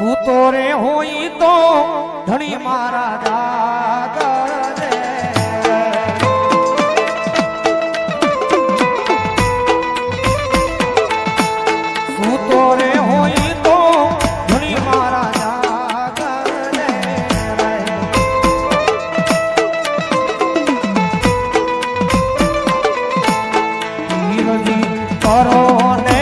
તું તો રે હોય તો ધણી મારા જાગર રે તું તો રે હોય તો ધણી મારા જાગર રે વીરજી કરો ને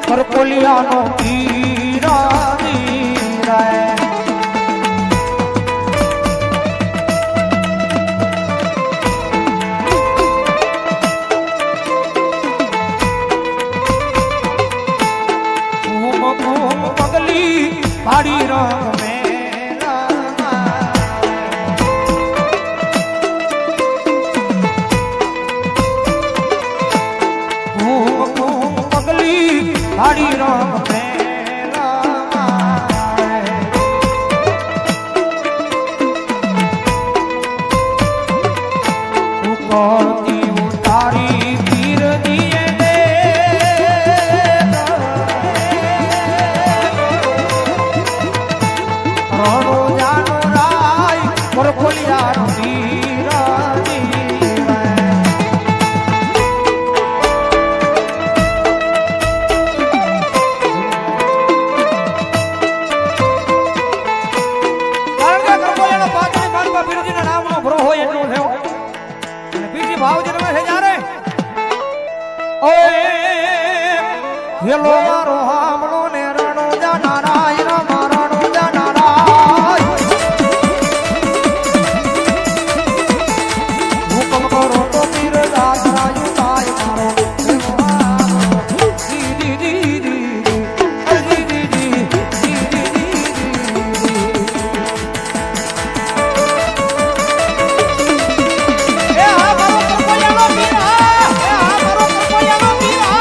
પરપોલિયાનો પીરા દીરાય ઘૂમ ઘૂમ પગલી પાડી રંગ હાડી રામ ઉકળતી ઉતારી પીર દિયે દે રણો જાનો રાય પરપોલિયાનો પીરા હેલો મારો હામણો ને રણો જાનારાય રામા રણો જાનારાય હુકમ કરો તો પીર દાસરાય તાય મારો દી દી દી દી દી દી દી એ આ મારો પરપોલિયાનો પીરા એ આ મારો પરપોલિયાનો પીરા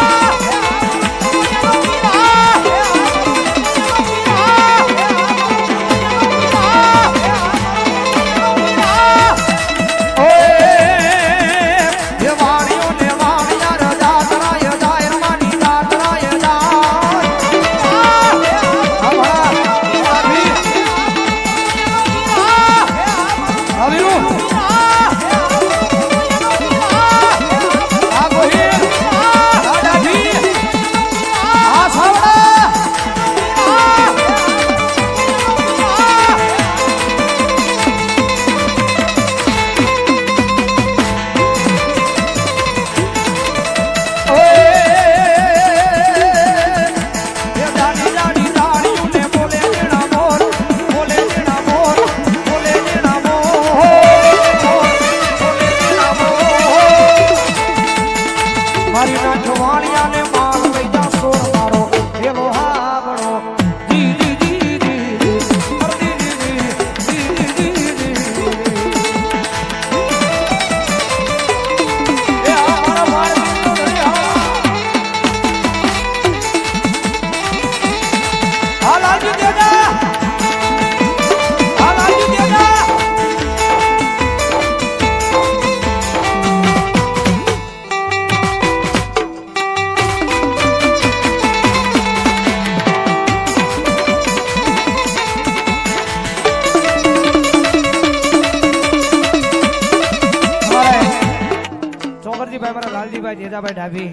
જેજાભાઈ ડાભી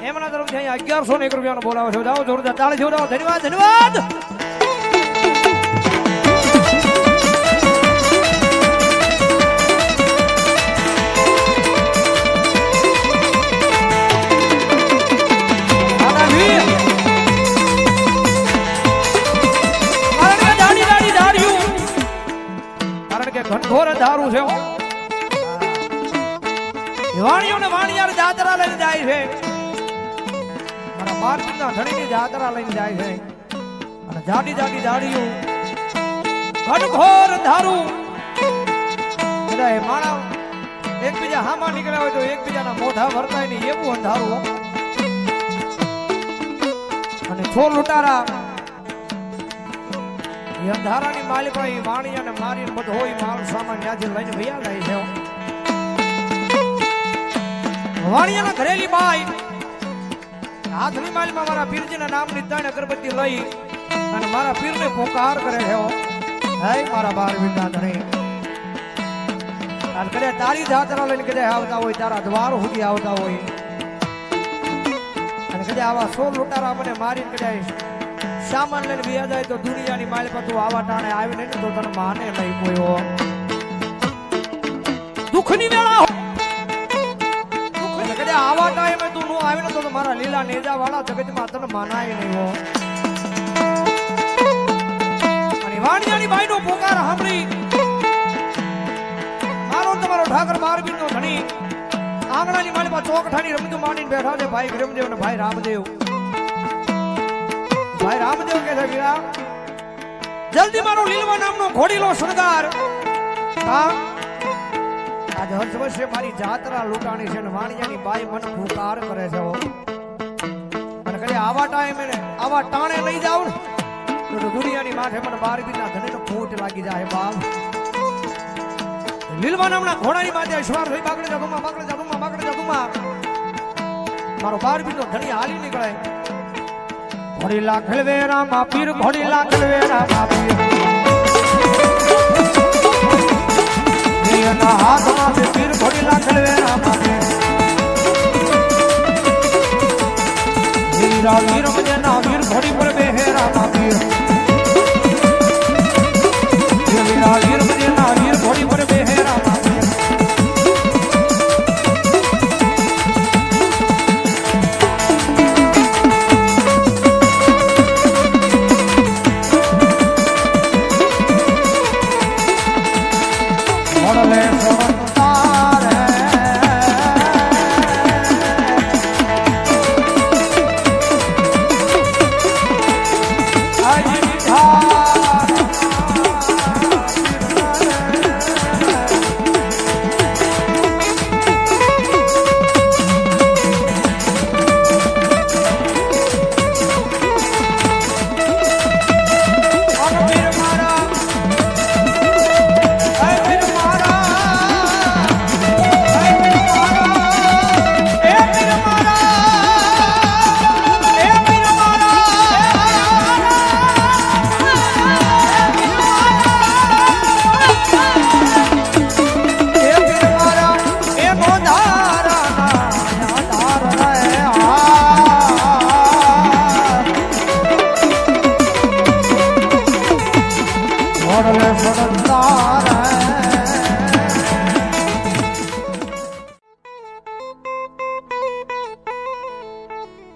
એમના તરફથી 1101 રૂપિયાનો બોલાવો છો. જાઓ જોરદાર તાળી જોડાવો. ધન્યવાદ ધન્યવાદ. કારણ કે ઘનઘોર ધારું છે. વાણીઓ ને વાણિયાર જાત્રા લઈને જાય છે. મારા માર્ગના ધણીની જાત્રા લઈને જાય છે. અને જાડી જાડી જાડીઓ ઘનઘોર ધારું બધા માણા એકબીજા હામાં નીકળ્યા હોય તો એકબીજાના મોઢા ભરતાય નહીં એવું અંધારું. અને છોર લૂંટારા એ અંધારાની માલિકાઈ વાણિયાને મારીને બધો હોય માલ સામાન ત્યાંથી લઈને વયા જાય છે. વાણિયાના ઘરેલી બાઈ હાથની માલમાં મારા પીરજીના નામની ત્રણ અગરબત્તી લઈ અને મારા પીરને પોકાર કરે છે હે મારા બાર વિના ધણી અને કદાચ તારી જાત્રા લઈને કદાચ આવતા હોય તારા દ્વાર સુધી આવતા હોય અને કદાચ આવા 16 લૂંટારા મને મારી કદાચ સામાન લઈને વ્યા જાય તો દુનિયાની માલ પર તું આવા ટાણે આવી નહીં તો તને માને નહીં કોઈ દુઃખની વેળા કદાચ આવા ટાઈમે તું નો આવે ને તો મારા લીલા નેજા વાળા જગતમાં તને માનાય નહીં હો અને વાણિયાની બાઈનો પોકાર સાંભળી મારો તમારો ઠાકર બારબીનો ધણી આંગણાની માલમાં ચોકઠાની રમતું માંડીને બેઠા છે ભાઈ વિરમદેવ ને ભાઈ રામદેવ કે છે ગીરા જલ્દી મારો લીલવા નામનો ઘોડીલો શણગાર આજે હર વર્ષે મારી જાત્રા લૂંટાણી છે ને વાણિયાની બાઈ મને પુકાર કરે છે અને કદી આવા ટાઈમે ને આવા ટાણે લઈ જાવ ને તો દુનિયાની માથે મને બારબીના ધણીનો ફૂટ લાગી જાય બાપ લીલવા નામના ઘોડાની માથે અશ્વાર થઈ બાકડે જાદુમાં મારો બારબીનો ધણી હાલી નીકળે ઘોડી લાખલવે રામા પીર ઘોડી લાખલવે રામા પીર ના હાથમાં પીર ઘોડી લાખલવે રામા પીર વીરા વીર મજે ના વીર ઘોડી પર બેહે રામા પીર વીરા વીર મજે ના વીર ઘોડી પર બેહે રામા પીર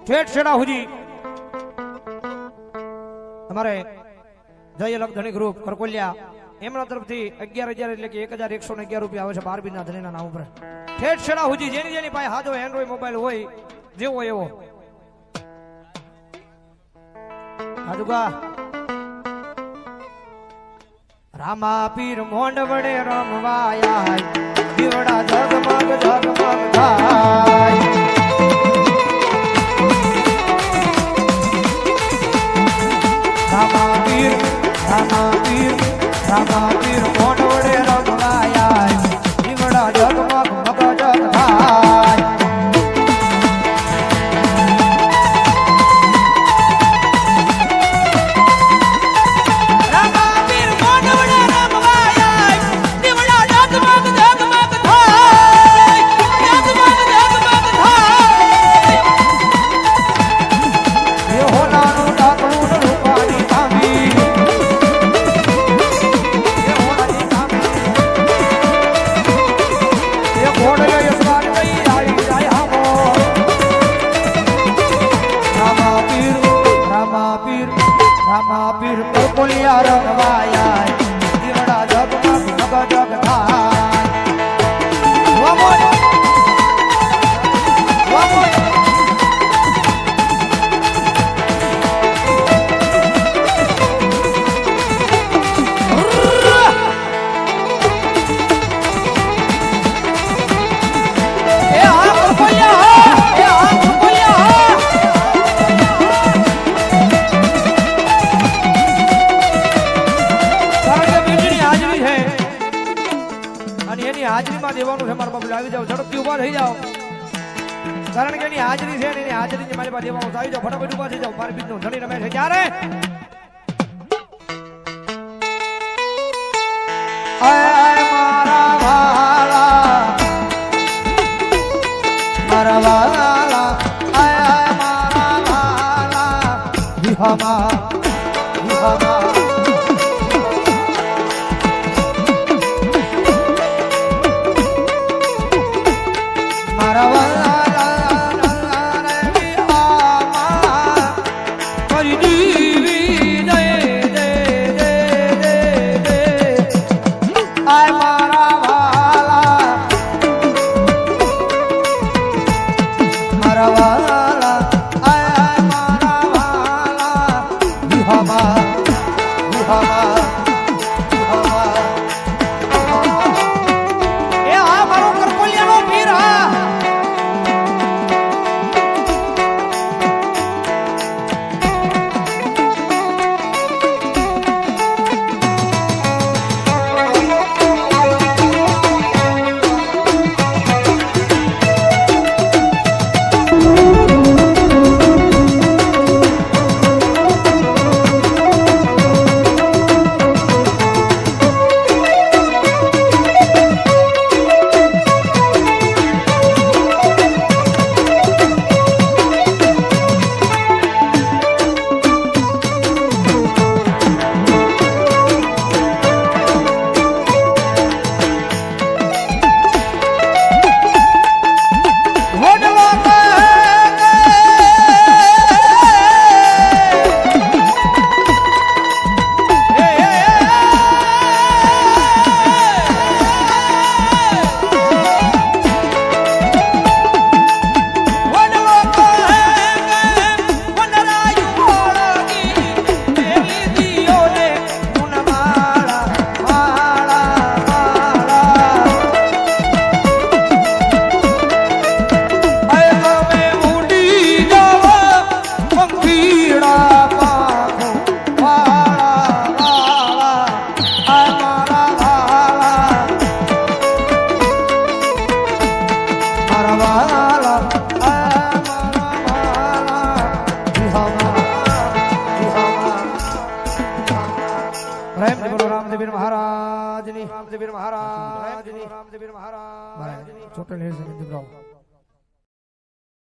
ઠેઠ છેડા હુજી અમારે જય અલગ ધણી ગ્રુપ કરકોલિયા એમના તરફથી 11,000 એટલે કે 1,111 રૂપિયા આવે છે બારબીના ધણીના નામ ઉપર ઠેઠ છેડા હુજી જેની પાસે હાજો એન્ડ્રોઈડ મોબાઈલ હોય જેવો એવો હાજુગા રામા પીર મોંડ વડે રમવાયા દીવડા જગમગ થાય રામા પીર મોંડ વડે રમવાયા દીવડા જગમગ થાય રામા પીર કરકોલિયા રંગવાયા દીવડા જગમગ જગ થાય હાજરીમાં દેવાનું છે મારા બાબુ આવી જાઓ ઝડપથી ઉભા થઈ જાઓ કારણ કે એની હાજરી છે ને એની હાજરી મારી પાસે એવા આવી જાઓ ફટાફટ ઉભા થઈ જાઓ મારી બીજનો ધણી રમે છે ત્યારે મારા વાલા મારા વાલા મારા વાલા વિહમા વિહમા મારા વાલા રામદેવીર મહારાજની ચોટેલ